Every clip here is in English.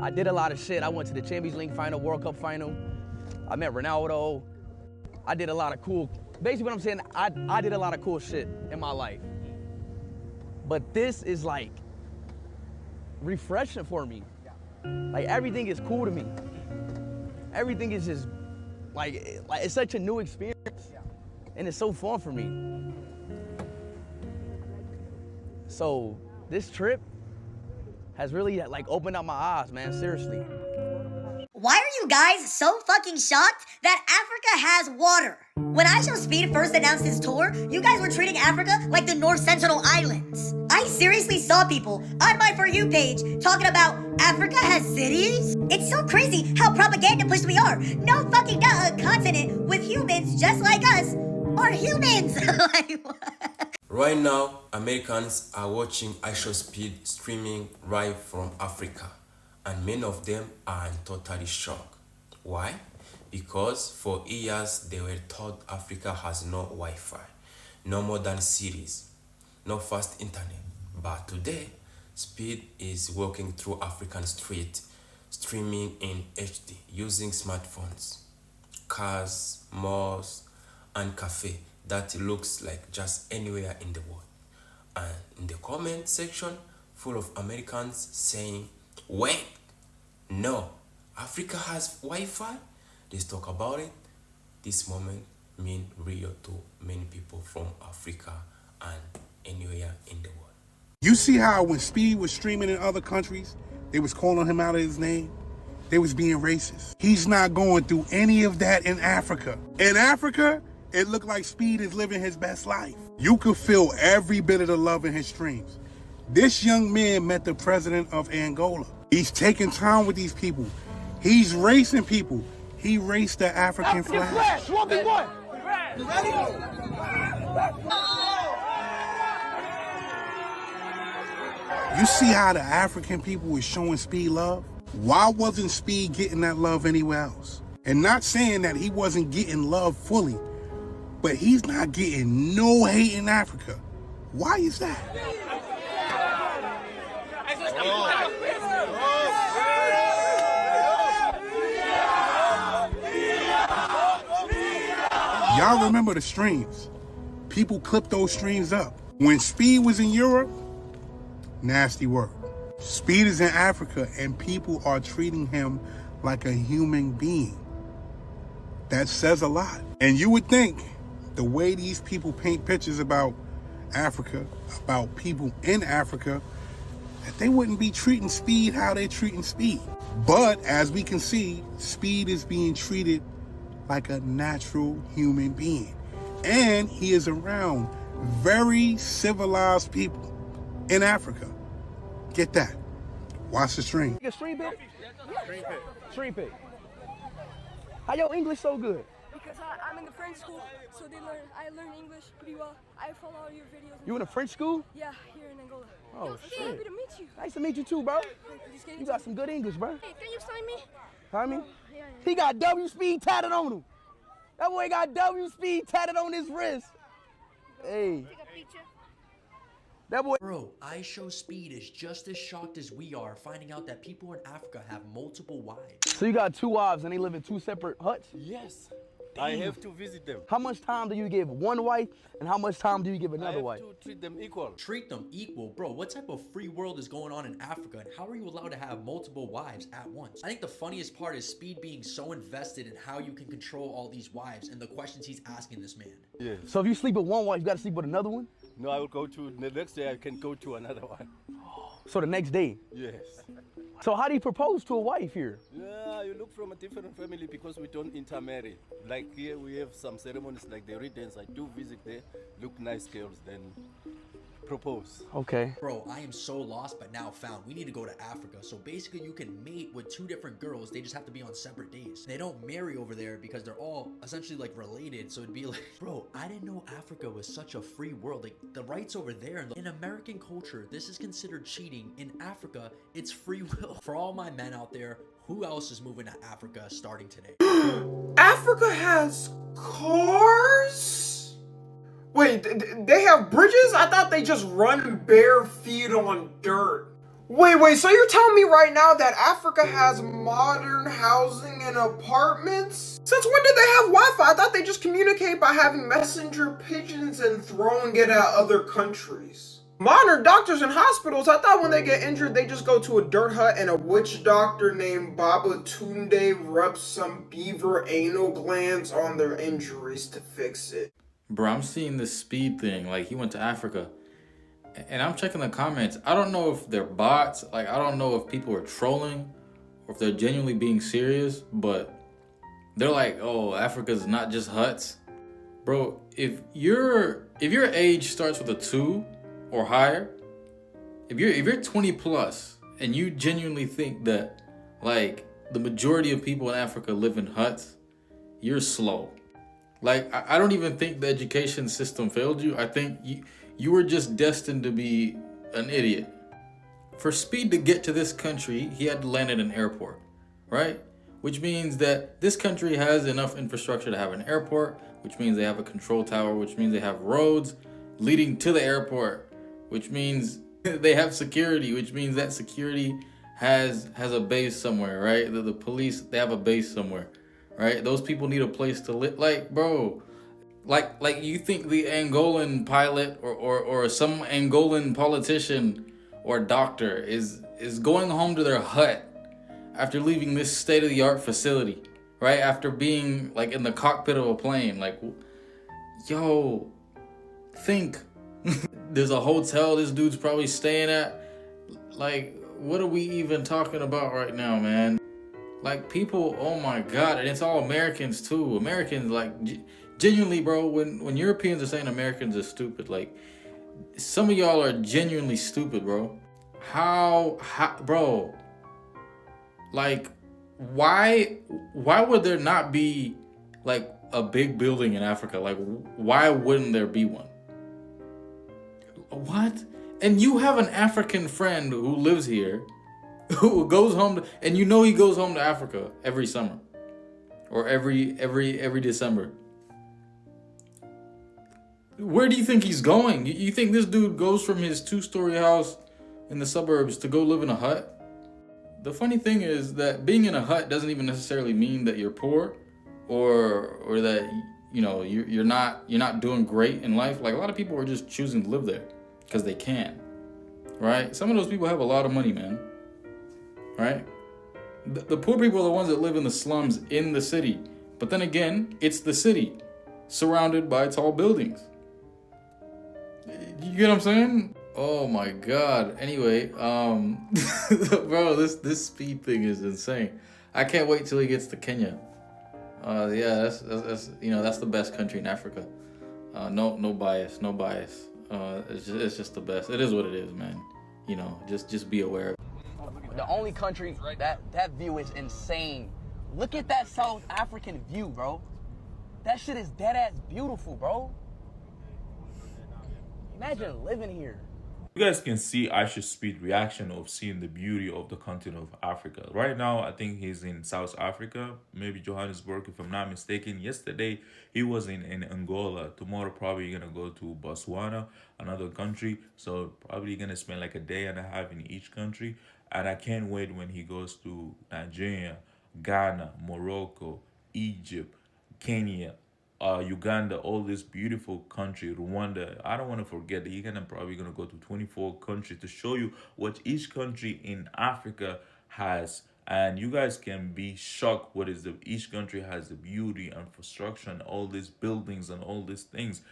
I did a lot of shit. I went to the Champions League final, World Cup final. I met Ronaldo. I did a lot of cool, basically what I'm saying, I did a lot of cool shit in my life. But this is like refreshing for me. Like everything is cool to me. Everything is just like it's such a new experience and it's so fun for me. So this trip has really like opened up my eyes, man, seriously. Why are you guys so fucking shocked that Africa has water? When IShowSpeed first announced his tour, you guys were treating Africa like the North Sentinel Islands. I seriously saw people on my For You page talking about Africa has cities? It's so crazy how propaganda pushed we are. No fucking duh, a continent with humans just like us are humans. Like, what? Right now, Americans are watching IShowSpeed streaming right from Africa, and many of them are in totally shock. Why? Because for years they were told Africa has no Wi-Fi, no modern cities, no fast internet. But today, Speed is walking through African streets, streaming in HD using smartphones, cars, malls, and cafe that looks like just anywhere in the world. And in the comment section, full of Americans saying, wait, no, Africa has Wi-Fi? Let's talk about it. This moment mean real to many people from Africa and anywhere in the world. You see how when Speed was streaming in other countries, they was calling him out of his name? They was being racist. He's not going through any of that in Africa. In Africa, it looked like Speed is living his best life. You could feel every bit of the love in his streams. This young man met the president of Angola. He's taking time with these people. He's racing people. He raced the African flag. 1v1. You see how the African people was showing Speed love? Why wasn't Speed getting that love anywhere else? And not saying that he wasn't getting love fully, but he's not getting no hate in Africa. Why is that? Y'all remember the streams. People clipped those streams up. When Speed was in Europe, nasty work. Speed is in Africa and people are treating him like a human being. That says a lot. And you would think the way these people paint pictures about Africa, about people in Africa, that they wouldn't be treating Speed how they're treating Speed. But as we can see, Speed is being treated like a natural human being. And he is around very civilized people in Africa. Get that. Watch the stream. You stream pick? Stream pick. Stream pick. How your English so good? Because I'm in the French school, so I learn English pretty well. I follow all your videos. You in a French school? Yeah, here in Angola. Oh, shit. Happy to meet you. Nice to meet you too, bro. You got some good English, bro. Hey, can you sign me? Huh, me? Yeah. He got W Speed tatted on him. That boy got W Speed tatted on his wrist. Hey. Take a picture. That boy. Bro, IShowSpeed is just as shocked as we are finding out that people in Africa have multiple wives. So you got 2 wives and they live in 2 separate huts? Yes. I have to visit them. How much time do you give one wife and how much time do you give another wife? I have to treat them equal. Treat them equal? Bro, what type of free world is going on in Africa and how are you allowed to have multiple wives at once? I think the funniest part is Speed being so invested in how you can control all these wives and the questions he's asking this man. Yes. So if you sleep with one wife, you gotta sleep with another one? No, I will go to, the next day I can go to another one. So the next day? Yes. So how do you propose to a wife here? Yeah, you look from a different family because we don't intermarry. Like here we have some ceremonies like the riddance. I do visit there, look nice girls, then propose. Okay. Bro, I am so lost but now found. We need to go to Africa. So basically you can mate with 2 different girls. They just have to be on separate days. They don't marry over there because they're all essentially like related. So it'd be like, bro, I didn't know Africa was such a free world. Like the rights over there. In American culture, this is considered cheating. In Africa, it's free will. For all my men out there, who else is moving to Africa starting today? Africa has cars? Wait, they have bridges? I thought they just run bare feet on dirt. Wait, so you're telling me right now that Africa has modern housing and apartments? Since when did they have Wi-Fi? I thought they just communicate by having messenger pigeons and throwing it at other countries. Modern doctors and hospitals, I thought when they get injured, they just go to a dirt hut and a witch doctor named Baba Tunde rubs some beaver anal glands on their injuries to fix it. Bro, I'm seeing this Speed thing, like he went to Africa. And I'm checking the comments. I don't know if they're bots. Like, I don't know if people are trolling or if they're genuinely being serious, but they're like, oh, Africa's not just huts. Bro, if your age starts with a 2 or higher, if you're 20 plus and you genuinely think that like the majority of people in Africa live in huts, you're slow. Like, I don't even think the education system failed you. I think you were just destined to be an idiot. For Speed to get to this country, he had to land at an airport, right? Which means that this country has enough infrastructure to have an airport, which means they have a control tower, which means they have roads leading to the airport, which means they have security, which means that security has a base somewhere, right? The police, they have a base somewhere, right? Those people need a place to live. Like, bro, like you think the Angolan pilot or some Angolan politician or doctor is going home to their hut after leaving this state-of-the-art facility, right? After being like in the cockpit of a plane, like, yo, think. There's a hotel this dude's probably staying at. Like, what are we even talking about right now, man? Like, people, oh my God, and it's all Americans too. Americans, like, genuinely, bro, when Europeans are saying Americans are stupid, like, some of y'all are genuinely stupid, bro. How, bro, like, why would there not be, like, a big building in Africa? Like, why wouldn't there be one? What? And you have an African friend who lives here, who goes home to, and you know he goes home to Africa every summer or every December. Where do you think he's going? You think this dude goes from his 2-story house in the suburbs to go live in a hut? The funny thing is that being in a hut doesn't even necessarily mean that you're poor or that, you know, you're not doing great in life. Like, a lot of people are just choosing to live there because they can, right? Some of those people have a lot of money, man, right? The poor people are the ones that live in the slums in the city. But then again, it's the city surrounded by tall buildings. You get what I'm saying? Oh my God. Anyway, bro, this Speed thing is insane. I can't wait till he gets to Kenya. Yeah, that's you know, that's the best country in Africa. No bias. It's just the best. It is what it is, man. You know, just be aware. The only country that view is insane. Look at that South African view, bro. That shit is dead ass beautiful, bro. Imagine living here. You guys can see IShowSpeed's reaction of seeing the beauty of the continent of Africa. Right now, I think he's in South Africa, maybe Johannesburg, if I'm not mistaken. Yesterday, he was in Angola. Tomorrow, probably gonna go to Botswana, another country. So probably gonna spend like a day and a half in each country. And I can't wait when he goes to Nigeria, Ghana, Morocco, Egypt, Kenya, Uganda, all this beautiful country, Rwanda. I don't want to forget that you're probably gonna go to 24 countries to show you what each country in Africa has, and you guys can be shocked what is each country has the beauty, infrastructure, and all these buildings and all these things.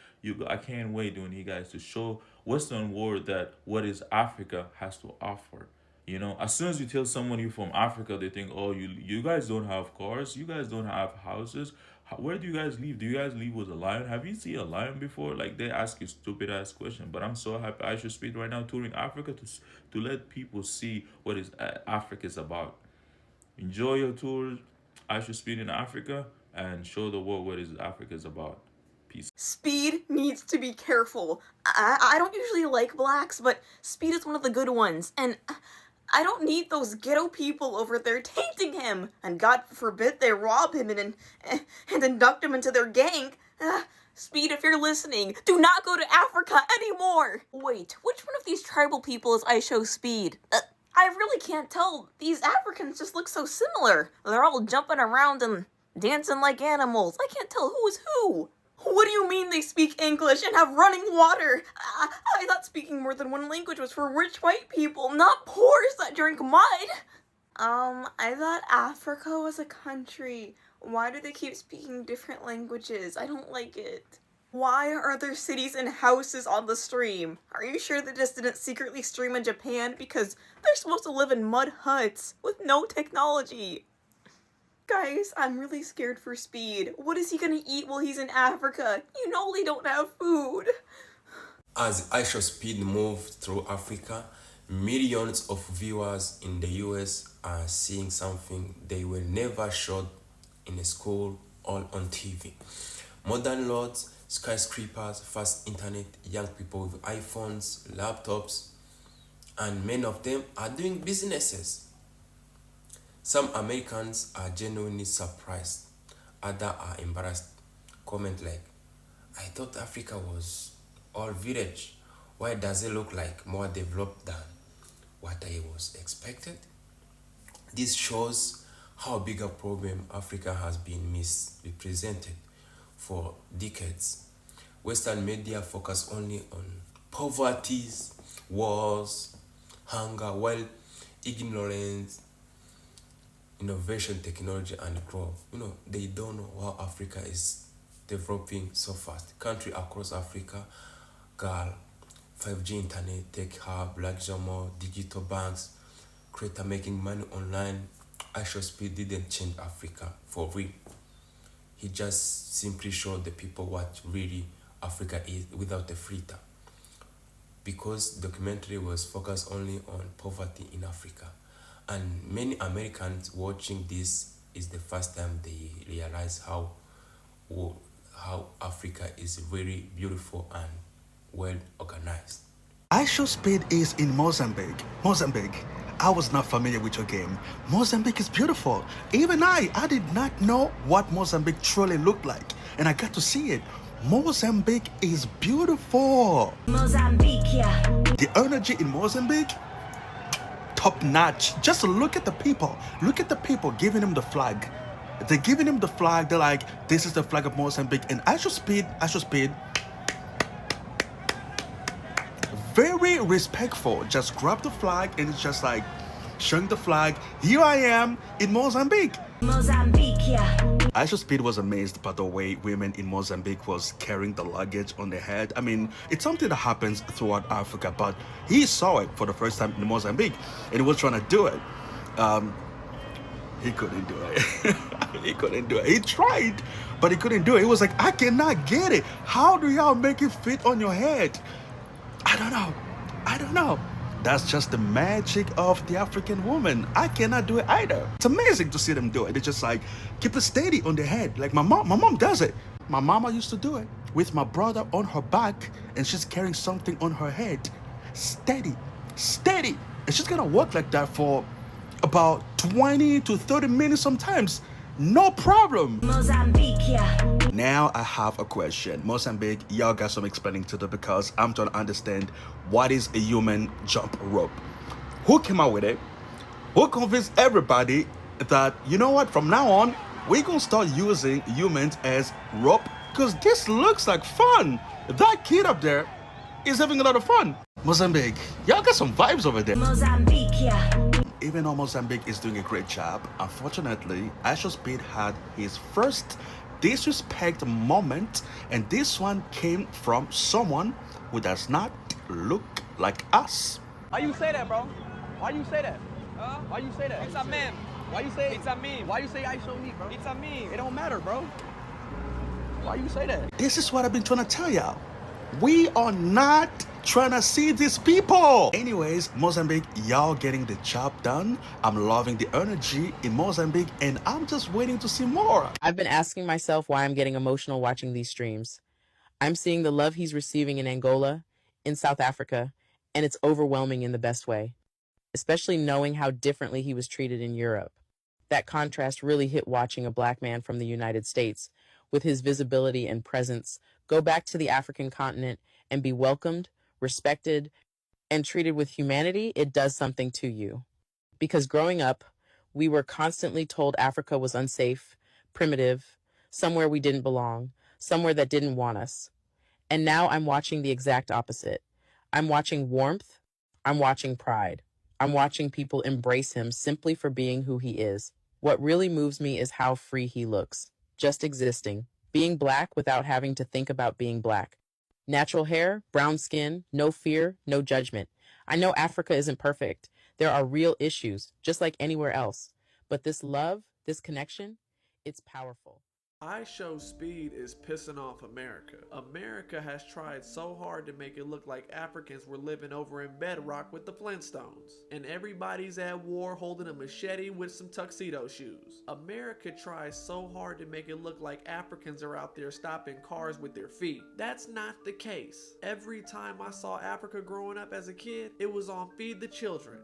I can't wait when you guys to show Western world that what is Africa has to offer. You know, as soon as you tell someone you're from Africa, they think, oh, you guys don't have cars, you guys don't have houses. Where do you guys live? Do you guys live with a lion? Have you seen a lion before? Like, they ask you stupid ass question. But I'm so happy IShowSpeed right now touring Africa to let people see what is Africa is about. Enjoy your tours, IShowSpeed in Africa, and show the world what is Africa is about. Peace. Speed needs to be careful. I don't usually like blacks, but Speed is one of the good ones, and I don't need those ghetto people over there tainting him. And God forbid they rob him and induct him into their gang. Speed, if you're listening, do not go to Africa anymore. Wait, which one of these tribal people is IShowSpeed? I really can't tell. These Africans just look so similar. They're all jumping around and dancing like animals. I can't tell who is who. What do you mean they speak English and have running water? I thought speaking more than one language was for rich white people, not poors that drink mud. I thought Africa was a country. Why do they keep speaking different languages? I don't like it. Why are there cities and houses on the stream? Are you sure they just didn't secretly stream in Japan because they're supposed to live in mud huts with no technology? Guys, I'm really scared for Speed. What is he gonna eat while he's in Africa? You know they don't have food. As IShowSpeed moved through Africa, millions of viewers in the US are seeing something they were never showed in a school or on TV. Modern lords, skyscrapers, fast internet, young people with iPhones, laptops, and many of them are doing businesses. Some Americans are genuinely surprised, others are embarrassed. Comment like, I thought Africa was all village. Why does it look like more developed than what I was expected? This shows how big a problem Africa has been misrepresented for decades. Western media focus only on poverty, wars, hunger, while ignorance, innovation, technology, and growth. They don't know how Africa is developing so fast. Country across Africa, girl, 5G internet, tech hub, luxury mall, digital banks, creator making money online. IShowSpeed didn't change Africa for real. He just simply showed the people what really Africa is without a filter. Because documentary was focused only on poverty in Africa. And many Americans watching this is the first time they realize how Africa is very beautiful and well organized. IShowSpeed is in Mozambique. I was not familiar with your game. Mozambique is beautiful. Even I did not know what Mozambique truly looked like. And I got to see it. Mozambique is beautiful. Mozambique, yeah. The energy in Mozambique, top notch. Just look at the people. Look at the people giving him the flag. They're giving him the flag. They're like, this is the flag of Mozambique. And IShowSpeed, very respectful. Just grab the flag and it's just like showing the flag. Here I am in Mozambique. Mozambique, yeah. IShowSpeed was amazed by the way women in Mozambique was carrying the luggage on their head. I mean, it's something that happens throughout Africa, but he saw it for the first time in Mozambique and he was trying to do it. He couldn't do it. He couldn't do it. He tried, but he couldn't do it. He was like, I cannot get it. How do y'all make it fit on your head? I don't know. That's just the magic of the African woman. I cannot do it either. It's amazing to see them do it. They just like keep it steady on their head. Like my mom does it. My mama used to do it with my brother on her back and she's carrying something on her head. Steady. And she's gonna work like that for about 20 to 30 minutes sometimes. No problem. Mozambique, yeah. Now I have a question. Mozambique, y'all got some explaining to do because I'm trying to understand what is a human jump rope. Who came out with it? Who convinced everybody that, you know what, from now on, we're gonna start using humans as rope? Because this looks like fun. That kid up there is having a lot of fun. Mozambique, y'all got some vibes over there. Mozambique, yeah. Even though Mozambique is doing a great job, unfortunately, IShowSpeed had his first disrespect moment, and this one came from someone who does not look like us. Why you say that, bro? Why you say that? Why you say that? It's a meme. Why you say It's a meme. Why you say I show me, bro? It's a meme. It don't matter, bro. Why you say that? This is what I've been trying to tell y'all. We are not trying to see these people. Anyways, Mozambique, y'all getting the job done. I'm loving the energy in Mozambique and I'm just waiting to see more. I've been asking myself why I'm getting emotional watching these streams. I'm seeing the love he's receiving in Angola, in South Africa, and it's overwhelming in the best way, especially knowing how differently he was treated in Europe. That contrast really hit watching a Black man from the United States, with his visibility and presence, go back to the African continent and be welcomed, respected, and treated with humanity. It does something to you. Because growing up, we were constantly told Africa was unsafe, primitive, somewhere we didn't belong, somewhere that didn't want us. And now I'm watching the exact opposite. I'm watching warmth. I'm watching pride. I'm watching people embrace him simply for being who he is. What really moves me is how free he looks, just existing, being black without having to think about being black. Natural hair, brown skin, no fear, no judgment. I know Africa isn't perfect. There are real issues, just like anywhere else. But this love, this connection, it's powerful. IShowSpeed is pissing off America. America has tried so hard to make it look like Africans were living over in bedrock with the Flintstones. And everybody's at war holding a machete with some tuxedo shoes. America tries so hard to make it look like Africans are out there stopping cars with their feet. That's not the case. Every time I saw Africa growing up as a kid, it was on Feed the Children.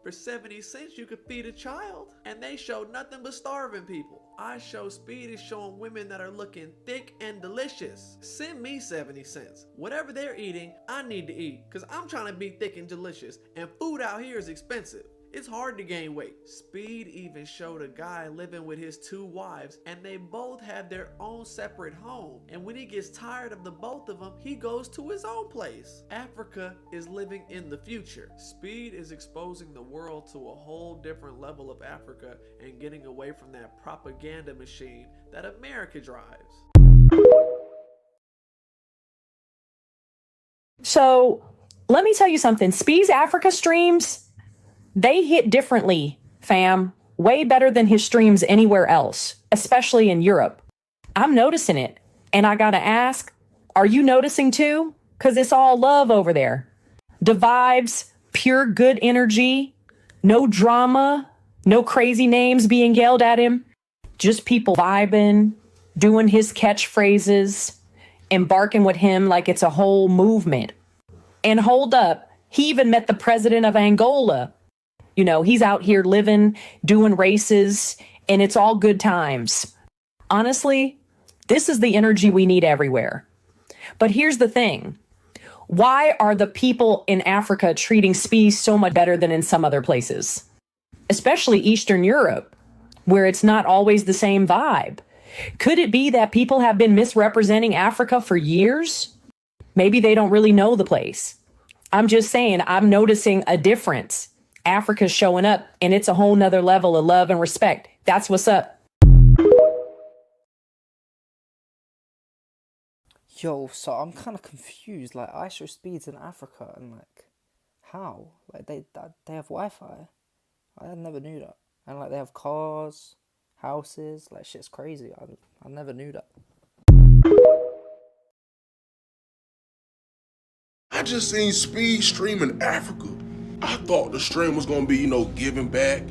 For 70 cents, you could feed a child. And they show nothing but starving people. IShowSpeed is showing women that are looking thick and delicious. Send me 70 cents. Whatever they're eating, I need to eat. Because I'm trying to be thick and delicious. And food out here is expensive. It's hard to gain weight. Speed even showed a guy living with his 2 wives, and they both have their own separate home. And when he gets tired of the both of them, he goes to his own place. Africa is living in the future. Speed is exposing the world to a whole different level of Africa and getting away from that propaganda machine that America drives. So let me tell you something. Speed's Africa streams, they hit differently, fam. Way better than his streams anywhere else, especially in Europe. I'm noticing it. And I gotta ask, are you noticing too? Because it's all love over there. The vibes, pure good energy, no drama, no crazy names being yelled at him. Just people vibing, doing his catchphrases, embarking with him like it's a whole movement. And hold up, he even met the president of Angola. You know, he's out here living, doing races, and it's all good times. Honestly, this is the energy we need everywhere. But here's the thing. Why are the people in Africa treating Speed so much better than in some other places? Especially Eastern Europe, where it's not always the same vibe. Could it be that people have been misrepresenting Africa for years? Maybe they don't really know the place. I'm just saying, I'm noticing a difference. Africa's showing up, and it's a whole nother level of love and respect. That's what's up. Yo, so I'm kind of confused. Like, IShowSpeed's in Africa, and like, how? Like, they have Wi-Fi. I never knew that. And like, they have cars, houses. Like, shit's crazy. I never knew that. I just seen Speed stream in Africa. I thought the stream was gonna be, you know, giving back,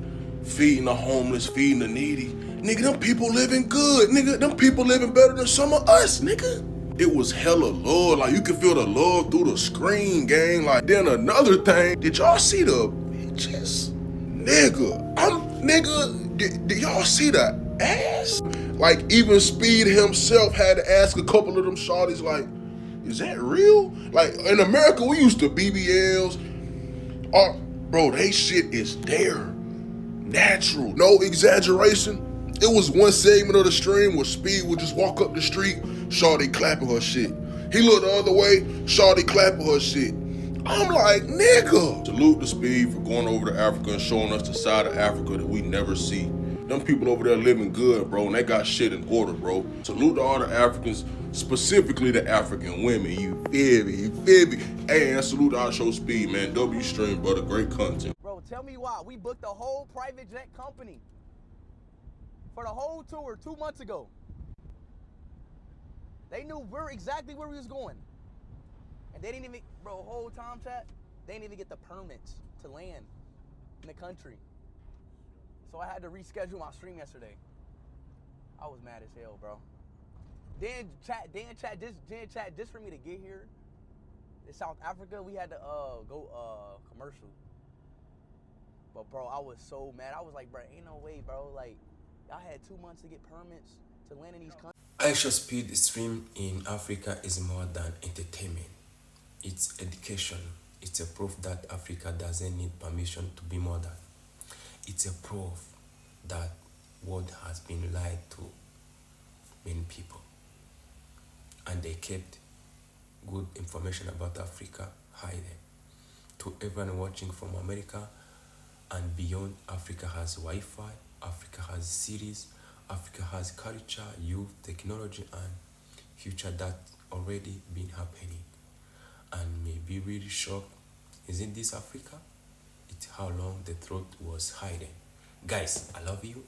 feeding the homeless, feeding the needy. Nigga, them people living good. Nigga, them people living better than some of us, nigga. It was hella love. Like, you could feel the love through the screen, gang. Like, then another thing, did y'all see the bitches? Nigga, did y'all see the ass? Like, even Speed himself had to ask a couple of them shawties, like, is that real? Like, in America, we used to BBLs. Oh, bro, they shit is there. Natural. No exaggeration. It was one segment of the stream where Speed would just walk up the street, shawty clapping her shit. He looked the other way, shawty clapping her shit. I'm like, nigga. Salute to Speed for going over to Africa and showing us the side of Africa that we never see. Them people over there living good, bro, and they got shit in order, bro. Salute to all the Africans, specifically the African women, you feel me? Hey, and salute to IShowSpeed, man. W stream, brother, great content. Bro, tell me why. We booked a whole private jet company for the whole tour 2 months ago. They knew exactly where we was going. And they didn't even, bro, whole time chat, they didn't even get the permits to land in the country. So I had to reschedule my stream yesterday. I was mad as hell, bro. Then chat just for me to get here in South Africa, we had to go commercial. But bro, I was so mad. I was like, bro, ain't no way, bro. Like, y'all had 2 months to get permits to land in these countries. IShowSpeed stream in Africa is more than entertainment. It's education, It's a proof that Africa doesn't need permission to be modern. It's a proof that world has been lied to many people, and they kept good information about Africa hidden. To everyone watching from America and beyond, Africa has Wi-Fi, Africa has cities, Africa has culture, youth, technology, and future that already been happening. And may be really shocked. Isn't this Africa? It's how long the truth was hidden. Guys, I love you.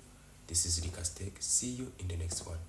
This is Rika's Take. See you in the next one.